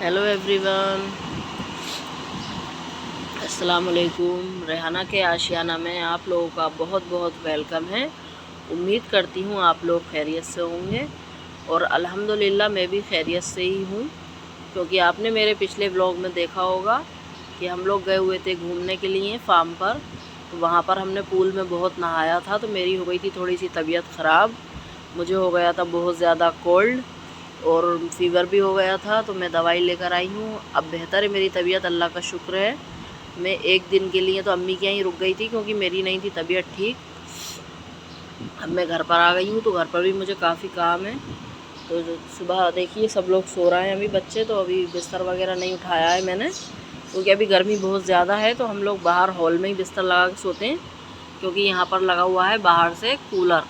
Hello everyone, अस्सलाम वालेकुम। रेहाना के आशियाना में आप लोगों का बहुत बहुत वेलकम है। उम्मीद करती हूँ आप लोग खैरियत से होंगे और अल्हम्दुलिल्लाह मैं भी खैरियत से ही हूँ, क्योंकि आपने मेरे पिछले व्लॉग में देखा होगा कि हम लोग गए हुए थे घूमने के लिए फार्म पर। तो वहाँ पर हमने पूल में बहुत नहाया था, तो मेरी हो गई थी थोड़ी सी तबीयत ख़राब। मुझे हो गया था बहुत ज़्यादा कोल्ड और फ़ीवर भी हो गया था, तो मैं दवाई लेकर आई हूँ। अब बेहतर है मेरी तबीयत, अल्लाह का शुक्र है। मैं एक दिन के लिए तो अम्मी के यहाँ ही रुक गई थी, क्योंकि मेरी नहीं थी तबीयत ठीक। अब मैं घर पर आ गई हूँ, तो घर पर भी मुझे काफ़ी काम है। तो सुबह देखिए सब लोग सो रहे हैं, अभी बच्चे, तो अभी बिस्तर वगैरह नहीं उठाया है मैंने, क्योंकि अभी गर्मी बहुत ज़्यादा है। तो हम लोग बाहर हॉल में ही बिस्तर लगा के सोते हैं, क्योंकि यहाँ पर लगा हुआ है बाहर से कूलर,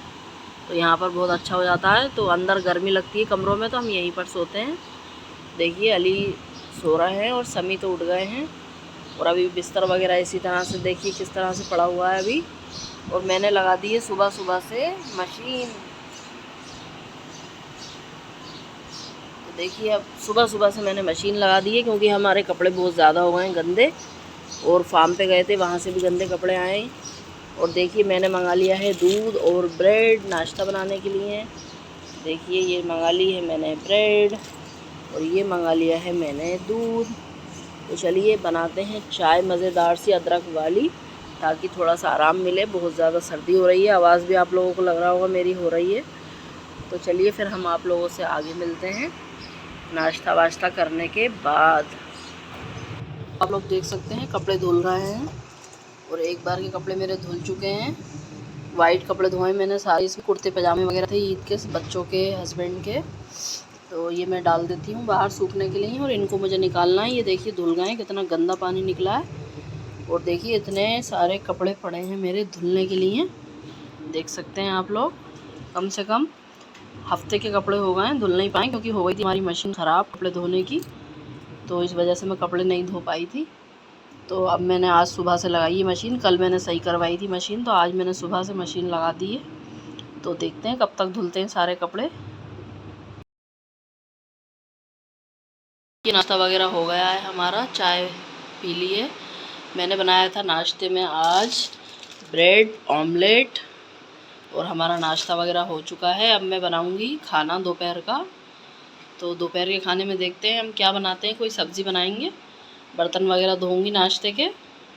तो यहाँ पर बहुत अच्छा हो जाता है। तो अंदर गर्मी लगती है कमरों में, तो हम यहीं पर सोते हैं। देखिए अली सो रहे हैं और समी तो उठ गए हैं। और अभी बिस्तर वगैरह इसी तरह से देखिए किस तरह से पड़ा हुआ है अभी। और मैंने लगा दी है सुबह सुबह से मशीन। तो देखिए अब सुबह सुबह से मैंने मशीन लगा दी है, क्योंकि हमारे कपड़े बहुत ज़्यादा हो गए हैं गंदे, और फार्म पे गए थे वहाँ से भी गंदे कपड़े आए। और देखिए मैंने मंगा लिया है दूध और ब्रेड नाश्ता बनाने के लिए। देखिए ये मंगा ली है मैंने ब्रेड और ये मंगा लिया है मैंने दूध। तो चलिए बनाते हैं चाय मज़ेदार सी अदरक वाली, ताकि थोड़ा सा आराम मिले। बहुत ज़्यादा सर्दी हो रही है, आवाज़ भी आप लोगों को लग रहा होगा मेरी हो रही है। तो चलिए फिर हम आप लोगों से आगे मिलते हैं नाश्ता वाश्ता करने के बाद। आप लोग देख सकते हैं कपड़े धुल रहे हैं, और एक बार के कपड़े मेरे धुल चुके हैं। वाइट कपड़े धोए मैंने सारे, इसमें कुर्ते पजामे वगैरह थे ईद के बच्चों के, हस्बैंड के। तो ये मैं डाल देती हूँ बाहर सूखने के लिए, और इनको मुझे निकालना है। ये देखिए धुल गए, कितना गंदा पानी निकला है। और देखिए इतने सारे कपड़े पड़े हैं मेरे धुलने के लिए, देख सकते हैं आप लोग। कम से कम हफ्ते के कपड़े हो गए हैं, धुल नहीं पाए, क्योंकि हो गई थी हमारी मशीन ख़राब कपड़े धोने की, तो इस वजह से मैं कपड़े नहीं धो पाई थी। तो अब मैंने आज सुबह से लगाई है मशीन, कल मैंने सही करवाई थी मशीन, तो आज मैंने सुबह से मशीन लगा दी है। तो देखते हैं कब तक धुलते हैं सारे कपड़े। ये नाश्ता वगैरह हो गया है हमारा, चाय पी ली है। मैंने बनाया था नाश्ते में आज ब्रेड ऑमलेट, और हमारा नाश्ता वगैरह हो चुका है। अब मैं बनाऊंगी खाना दोपहर का। तो दोपहर के खाने में देखते हैं हम क्या बनाते हैं, कोई सब्ज़ी बनाएंगे। बर्तन वगैरह धोऊंगी नाश्ते के,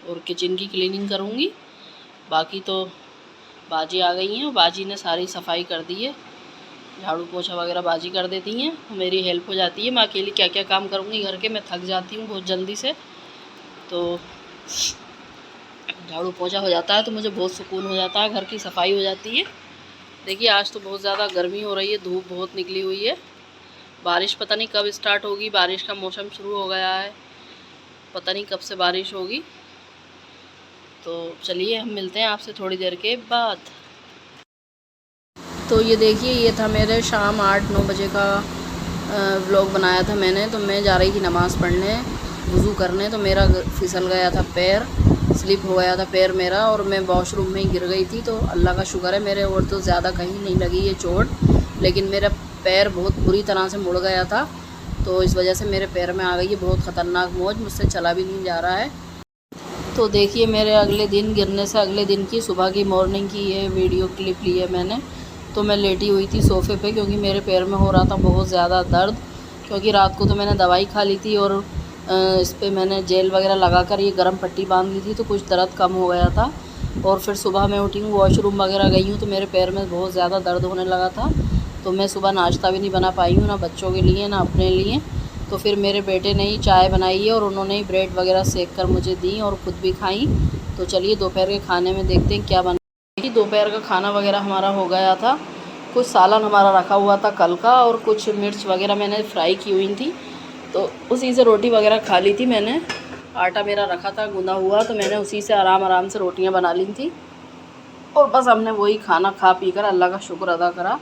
और किचन की क्लीनिंग करूंगी। बाकी तो बाजी आ गई हैं, और बाजी ने सारी सफाई कर दी है, झाड़ू पोछा वगैरह बाजी कर देती हैं, मेरी हेल्प हो जाती है। मैं अकेली क्या क्या काम करूँगी घर के, मैं थक जाती हूँ बहुत जल्दी से। तो झाड़ू पोछा हो जाता है तो मुझे बहुत सुकून हो जाता है, घर की सफाई हो जाती है। देखिए आज तो बहुत ज़्यादा गर्मी हो रही है, धूप बहुत निकली हुई है। बारिश पता नहीं कब स्टार्ट होगी, बारिश का मौसम शुरू हो गया है, पता नहीं कब से बारिश होगी। तो चलिए हम मिलते हैं आपसे थोड़ी देर के बाद। तो ये देखिए ये था मेरे शाम 8-9 बजे का व्लॉग बनाया था मैंने। तो मैं जा रही थी नमाज़ पढ़ने, वज़ू करने, तो मेरा फिसल गया था पैर, स्लिप हो गया था पैर मेरा, और मैं वॉशरूम में गिर गई थी। तो अल्लाह का शुक्र है मेरे और तो ज़्यादा कहीं नहीं लगी ये चोट, लेकिन मेरा पैर बहुत बुरी तरह से मुड़ गया था। तो इस वजह से मेरे पैर में आ गई है बहुत ख़तरनाक मोच, मुझसे चला भी नहीं जा रहा है। तो देखिए मेरे अगले दिन गिरने से अगले दिन की सुबह की मॉर्निंग की ये वीडियो क्लिप ली है मैंने। तो मैं लेटी हुई थी सोफ़े पे, क्योंकि मेरे पैर में हो रहा था बहुत ज़्यादा दर्द, क्योंकि रात को तो मैंने दवाई खा ली थी, और इस पर मैंने जेल वगैरह लगाकर ये गर्म पट्टी बांध ली थी, तो कुछ दर्द कम हो गया था। और फिर सुबह मैं उठी हूँ, वॉशरूम वगैरह गई हूँ, तो मेरे पैर में बहुत ज़्यादा दर्द होने लगा था। तो मैं सुबह नाश्ता भी नहीं बना पाई हूँ, ना बच्चों के लिए ना अपने लिए। तो फिर मेरे बेटे ने ही चाय बनाई है, और उन्होंने ही ब्रेड वगैरह सेक कर मुझे दी, और ख़ुद भी खाई। तो चलिए दोपहर के खाने में देखते हैं क्या बना। दोपहर का खाना वगैरह हमारा हो गया था, कुछ सालन हमारा रखा हुआ था कल का, और कुछ मिर्च वगैरह मैंने फ्राई की हुई थी, तो उसी से रोटी वगैरह खा ली थी मैंने। आटा मेरा रखा था गूंदा हुआ, तो मैंने उसी से आराम आराम से रोटियां बना ली थी, और बस हमने वही खाना खा पी कर अल्लाह का शुक्र अदा करा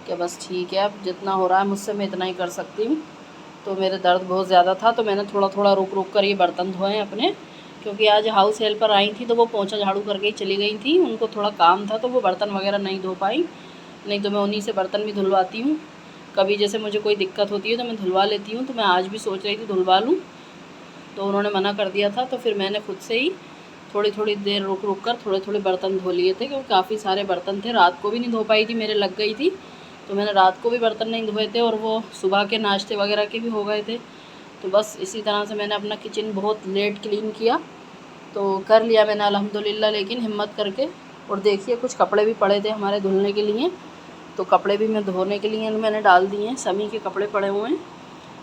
कि बस ठीक है, अब जितना हो रहा है मुझसे मैं इतना ही कर सकती हूँ। तो मेरे दर्द बहुत ज़्यादा था, तो मैंने थोड़ा थोड़ा रुक रुक कर ये बर्तन धोए अपने, क्योंकि आज हाउस हेल्पर आई थी, तो वो पोंछा झाड़ू करके ही चली गई थी, उनको थोड़ा काम था, तो वो बर्तन वगैरह नहीं धो पाई, नहीं तो मैं उन्हीं से बर्तन भी धुलवाती हूँ। कभी जैसे मुझे कोई दिक्कत होती है तो मैं धुलवा लेती हूँ, तो मैं आज भी सोच रही थी धुलवा लूँ, तो उन्होंने मना कर दिया था। तो फिर मैंने खुद से ही थोड़ी थोड़ी देर रुक रुक कर थोड़े थोड़े बर्तन धो लिए थे, क्योंकि काफ़ी सारे बर्तन थे। रात को भी नहीं धो पाई थी, मेरे लग गई थी, तो मैंने रात को भी बर्तन नहीं धोए थे, और वो सुबह के नाश्ते वगैरह के भी हो गए थे। तो बस इसी तरह से मैंने अपना किचन बहुत लेट क्लीन किया, तो कर लिया मैंने अल्हम्दुलिल्लाह, लेकिन हिम्मत करके। और देखिए कुछ कपड़े भी पड़े थे हमारे धुलने के लिए, तो कपड़े भी मैं धोने के लिए मैंने डाल दिए हैं। समी के कपड़े पड़े हुए हैं,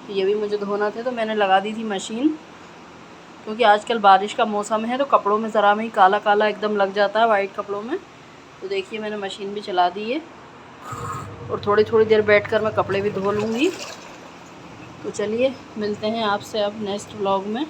तो ये भी मुझे धोना थे, तो मैंने लगा दी थी मशीन, क्योंकि आजकल बारिश का मौसम है तो कपड़ों में ज़रा में ही काला काला एकदम लग जाता है, वाइट कपड़ों में। तो देखिए मैंने मशीन भी चला दी है, और थोड़ी थोड़ी देर बैठकर मैं कपड़े भी धो लूँगी। तो चलिए मिलते हैं आपसे अब नेक्स्ट व्लॉग में।